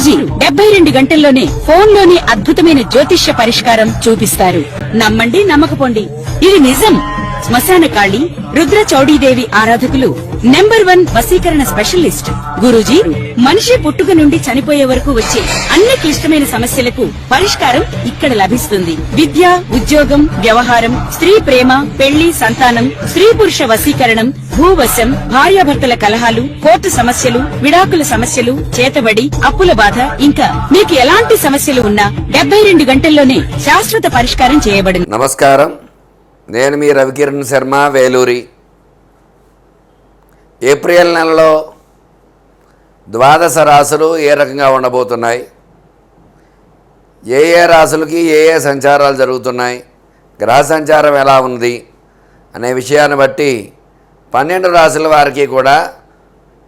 గురూజీ 72 గంటల్లోనే ఫోన్లోని అద్భుతమైన జ్యోతిష్య పరిష్కారం చూపిస్తారు. నమ్మండి, నమ్మకపోండి, ఇది నిజం. శ్మశాన కాళి రుద్ర చౌడీదేవి ఆరాధకులు నంబర్ 1 వశీకరణ స్పెషలిస్ట్. గురూజీ మనిషి పుట్టుక నుండి చనిపోయే వరకు వచ్చే అన్ని క్లిష్టమైన సమస్యలకు పరిష్కారం ఇక్కడ లభిస్తుంది. విద్య, ఉద్యోగం, వ్యవహారం, స్త్రీ ప్రేమ, పెళ్లి, సంతానం, స్త్రీ పురుష వశీకరణం, భూవశం, భార్యాభర్తల కలహాలు, కోర్టు సమస్యలు, విడాకుల సమస్యలు, చేతబడి, అప్పుల బాధ, ఇంకా మీకు ఎలాంటి సమస్యలు ఉన్నా 72 గంటల్లోనే శాశ్వత పరిష్కారం చేయబడింది. నమస్కారం, నేను మీ రవికిరణ్ శర్మ, వేలూరి. ఏప్రిల్ నెలలో ద్వాదశ రాశులు ఏ రకంగా ఉండబోతున్నాయి, ఏ రాశులకి ఏ సంచారాలు జరుగుతున్నాయి, గ్రహ సంచారం ఎలా ఉంది అనే విషయాన్ని బట్టి 12 రాశుల వారికి కూడా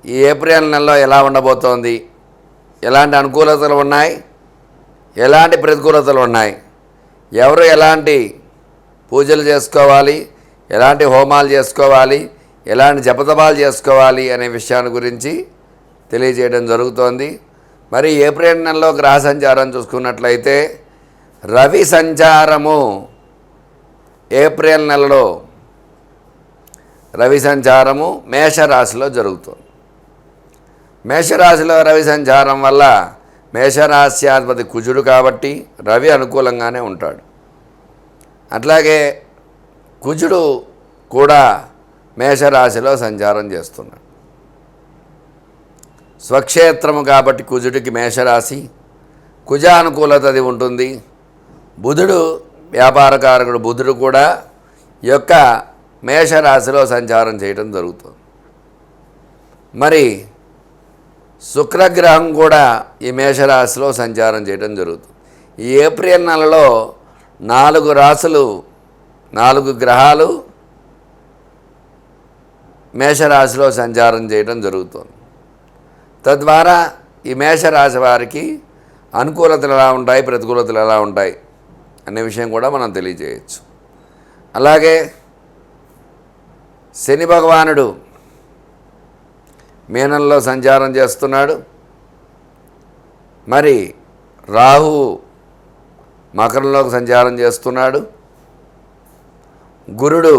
ఈ ఏప్రిల్ నెలలో ఎలా ఉండబోతోంది, ఎలాంటి అనుకూలతలు ఉన్నాయి, ఎలాంటి ప్రతికూలతలు ఉన్నాయి, ఎవరు ఎలాంటి పూజలు చేసుకోవాలి, ఎలాంటి హోమాలు చేసుకోవాలి, ఎలాంటి జపతపాలు చేసుకోవాలి అనే విషయాన్ని గురించి తెలియజేయడం జరుగుతోంది. మరి ఏప్రిల్ నెలలో గ్రహ సంచారం చూసుకున్నట్లయితే రవి సంచారము ఏప్రిల్ నెలలో రవి సంచారము మేషరాశిలో జరుగుతుంది. మేషరాశిలో రవి సంచారం వల్ల మేషరాశ్యాధిపతి కుజుడు కాబట్టి రవి అనుకూలంగానే ఉంటాడు. అట్లాగే కుజుడు కూడా మేషరాశిలో సంచారం చేస్తున్నాడు. స్వక్షేత్రము కాబట్టి కుజుడికి మేషరాశి, కుజానుకూలతది ఉంటుంది. బుధుడు వ్యాపారకారకుడు బుధుడు కూడా ఈ యొక్క మేషరాశిలో సంచారం చేయడం జరుగుతుంది. మరి శుక్రగ్రహం కూడా ఈ మేషరాశిలో సంచారం చేయడం జరుగుతుంది. ఈ ఏప్రిల్ నెలలో 4 రాశులు, 4 గ్రహాలు మేషరాశిలో సంచారం చేయడం జరుగుతుంది. తద్వారా ఈ మేషరాశి వారికి అనుకూలతలు ఎలా ఉంటాయి, ప్రతికూలతలు ఎలా ఉంటాయి అనే విషయం కూడా మనం తెలియజేయచ్చు. అలాగే శని భగవానుడు మీనంలో సంచారం చేస్తున్నాడు. మరి రాహు మకరంలోకి సంచారం చేస్తున్నాడు. గురుడు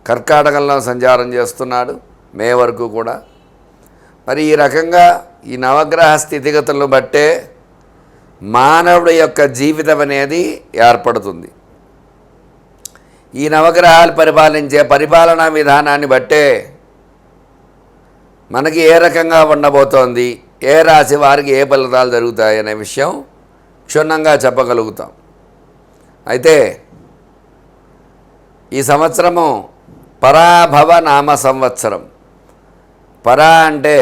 కర్కాటకంలో సంచారం చేస్తున్నాడు మే వరకు కూడా. మరి ఈ రకంగా ఈ నవగ్రహ స్థితిగతులను బట్టే మానవుడి యొక్క జీవితం అనేది ఏర్పడుతుంది. ఈ నవగ్రహాలు పరిపాలించే పరిపాలనా విధానాన్ని బట్టే మనకి ఏ రకంగా ఉండబోతోంది, ఏ రాశి వారికి ఏ ఫలితాలు జరుగుతాయి అనే విషయం క్షుణ్ణంగా చెప్పగలుగుతాం. అయితే ఈ సంవత్సరము పరాభవ నామ సంవత్సరం. పరా అంటే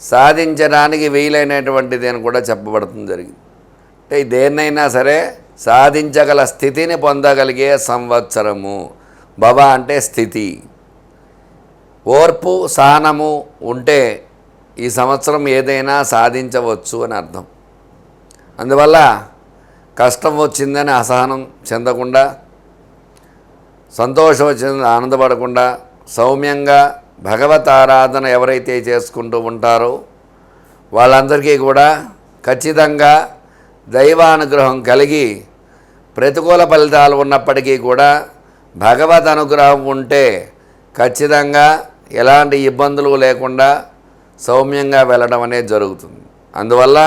సాధించడానికి వీలైనటువంటిది అని కూడా చెప్పబడుతుంది జరిగింది. అంటే దేన్నైనా సరే సాధించగల స్థితిని పొందగలిగే సంవత్సరము. భవ అంటే స్థితి, ఓర్పు, సహనము ఉంటే ఈ సంవత్సరం ఏదైనా సాధించవచ్చు అని అర్థం. అందువల్ల కష్టం వచ్చిందని అసహనం చెందకుండా, సంతోషం వచ్చిందని ఆనందపడకుండా, సౌమ్యంగా భగవత్ ఆరాధన ఎవరైతే చేసుకుంటూ ఉంటారో వాళ్ళందరికీ కూడా ఖచ్చితంగా దైవానుగ్రహం కలిగి ప్రతికూల ఫలితాలు ఉన్నప్పటికీ కూడా భగవత్ అనుగ్రహం ఉంటే ఖచ్చితంగా ఎలాంటి ఇబ్బందులు లేకుండా సౌమ్యంగా వెళ్ళడం అనేది జరుగుతుంది. అందువల్ల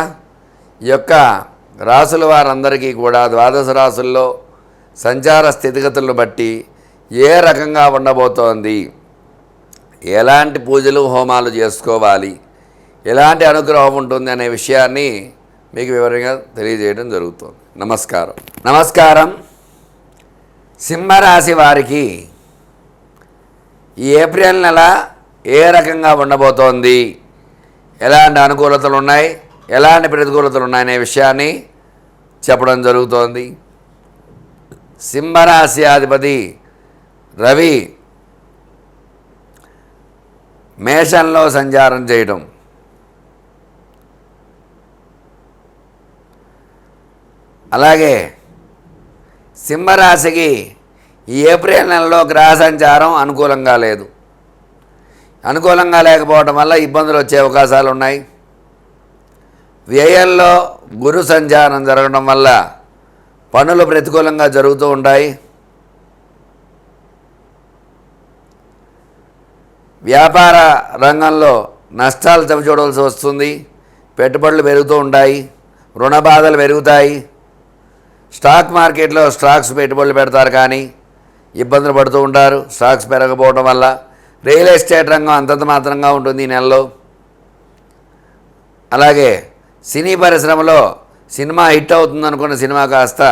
ఈ యొక్క రాసుల వారందరికీ కూడా ద్వాదశ రాసుల్లో సంచార స్థితిగతులను బట్టి ఏ రకంగా ఉండబోతోంది, ఎలాంటి పూజలు హోమాలు చేసుకోవాలి, ఎలాంటి అనుగ్రహం ఉంటుంది అనే విషయాన్ని మీకు వివరంగా తెలియజేయడం జరుగుతుంది. నమస్కారం. సింహరాశి వారికి ఈ ఏప్రిల్ నెల ఏ రకంగా ఉండబోతోంది, ఎలాంటి అనుకూలతలు ఉన్నాయి, ఎలాంటి ప్రతికూలతలు ఉన్నాయనే విషయాన్ని చెప్పడం జరుగుతోంది. సింహరాశి అధిపతి రవి మేషంలో సంచారం చేయడం, అలాగే సింహరాశికి ఈ ఏప్రిల్ నెలలో గ్రహ సంచారం అనుకూలంగా లేదు. అనుకూలంగా లేకపోవడం వల్ల ఇబ్బందులు వచ్చే అవకాశాలు ఉన్నాయి. వ్యయంలో గురు సంచారం జరగడం వల్ల పనులు ప్రతికూలంగా జరుగుతూ ఉంటాయి. వ్యాపార రంగంలో నష్టాలు చవిచూడవలసి వస్తుంది. పెట్టుబడులు పెరుగుతూ ఉంటాయి. రుణ బాధలు పెరుగుతాయి. స్టాక్ మార్కెట్లో స్టాక్స్ పెట్టుబడులు పెడతారు కానీ ఇబ్బందులు పడుతూ ఉంటారు స్టాక్స్ పెరగకపోవడం వల్ల. రియల్ ఎస్టేట్ రంగం అంతంత మాత్రంగా ఉంటుంది ఈ నెలలో. అలాగే సినీ పరిశ్రమలో సినిమా హిట్ అవుతుంది అనుకున్న సినిమా కాస్త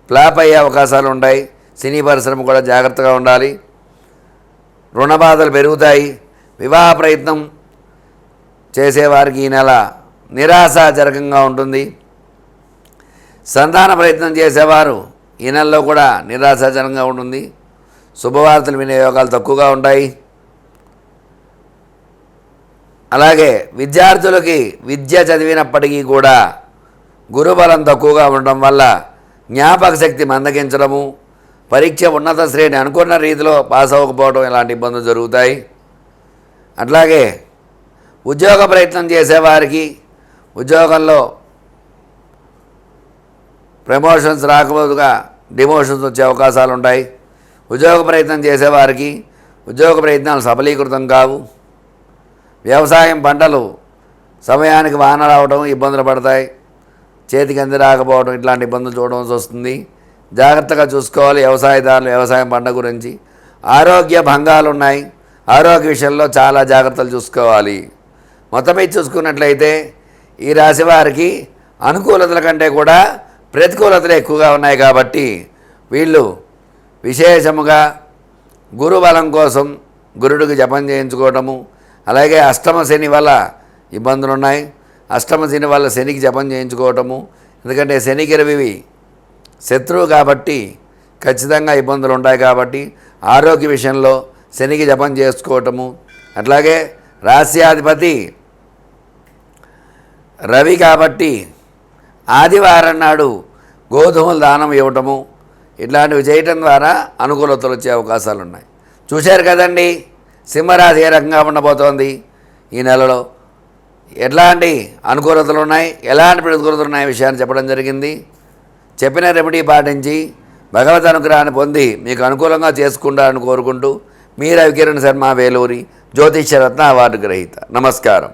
ఫ్లాప్ అయ్యే అవకాశాలు ఉంటాయి. సినీ పరిశ్రమ కూడా జాగ్రత్తగా ఉండాలి. రుణ బాధలు పెరుగుతాయి. వివాహ ప్రయత్నం చేసేవారికి ఈ నెల నిరాశాజనకంగా ఉంటుంది. సంతాన ప్రయత్నం చేసేవారు ఈ నెలలో కూడా నిరాశాజనకంగా ఉంటుంది. శుభవార్తలు వినే యోగాలు తక్కువగా ఉంటాయి. అలాగే విద్యార్థులకి విద్య చదివినప్పటికీ కూడా గురుబలం తక్కువగా ఉండడం వల్ల జ్ఞాపక శక్తి మందగించడము, పరీక్ష ఉన్నత శ్రేణి అనుకున్న రీతిలో పాస్ అవ్వకపోవడం ఇలాంటి ఇబ్బందులు జరుగుతాయి. అట్లాగే ఉద్యోగ ప్రయత్నం చేసేవారికి ఉద్యోగంలో ప్రమోషన్స్ రాకపోదుగా డిమోషన్స్ వచ్చే అవకాశాలు ఉంటాయి. ఉద్యోగ ప్రయత్నం చేసేవారికి ఉద్యోగ ప్రయత్నాలు సఫలీకృతం కావు. వ్యవసాయం పంటలు సమయానికి వాన రావడం ఇబ్బందులు పడతాయి. చేతికి అంది రాకపోవడం ఇట్లాంటి ఇబ్బందులు చూడవలసి వస్తుంది. జాగ్రత్తగా చూసుకోవాలి వ్యవసాయదారులు వ్యవసాయం పంట గురించి. ఆరోగ్య భంగాలు ఉన్నాయి. ఆరోగ్య విషయంలో చాలా జాగ్రత్తలు చూసుకోవాలి. మొత్తం మీద చూసుకున్నట్లయితే ఈ రాశి వారికి అనుకూలతల కంటే కూడా ప్రతికూలతలు ఎక్కువగా ఉన్నాయి కాబట్టి వీళ్ళు విశేషముగా గురుబలం కోసం గురుడికి జపం చేయించుకోవటము, అలాగే అష్టమ శని వల్ల ఇబ్బందులు ఉన్నాయి. అష్టమ శని వల్ల శనికి జపం చేయించుకోవటము, ఎందుకంటే శనికి రవి శత్రువు కాబట్టి ఖచ్చితంగా ఇబ్బందులు ఉంటాయి. కాబట్టి ఆరోగ్య విషయంలో శనికి జపం చేసుకోవటము, అట్లాగే రాశ్యాధిపతి రవి కాబట్టి ఆదివారం నాడు గోధుమలు దానం ఇవ్వటము ఇట్లాంటివి చేయటం ద్వారా అనుకూలతలు వచ్చే అవకాశాలు ఉన్నాయి. చూశారు కదండి సింహరాశి ఏ రకంగా ఉండబోతోంది ఈ నెలలో, ఎట్లాంటి అనుకూలతలు ఉన్నాయి, ఎలాంటి ప్రతికూలతలు ఉన్నాయి విషయాన్ని చెప్పడం జరిగింది. చెప్పిన రెమెడీ పాటించి భగవద్ అనుగ్రహాన్ని పొంది మీకు అనుకూలంగా చేసుకుంటారని కోరుకుంటూ మీ రవికిరణ్ శర్మ, వేలూరి జ్యోతిష్యరత్న అవార్డు గ్రహీత. నమస్కారం.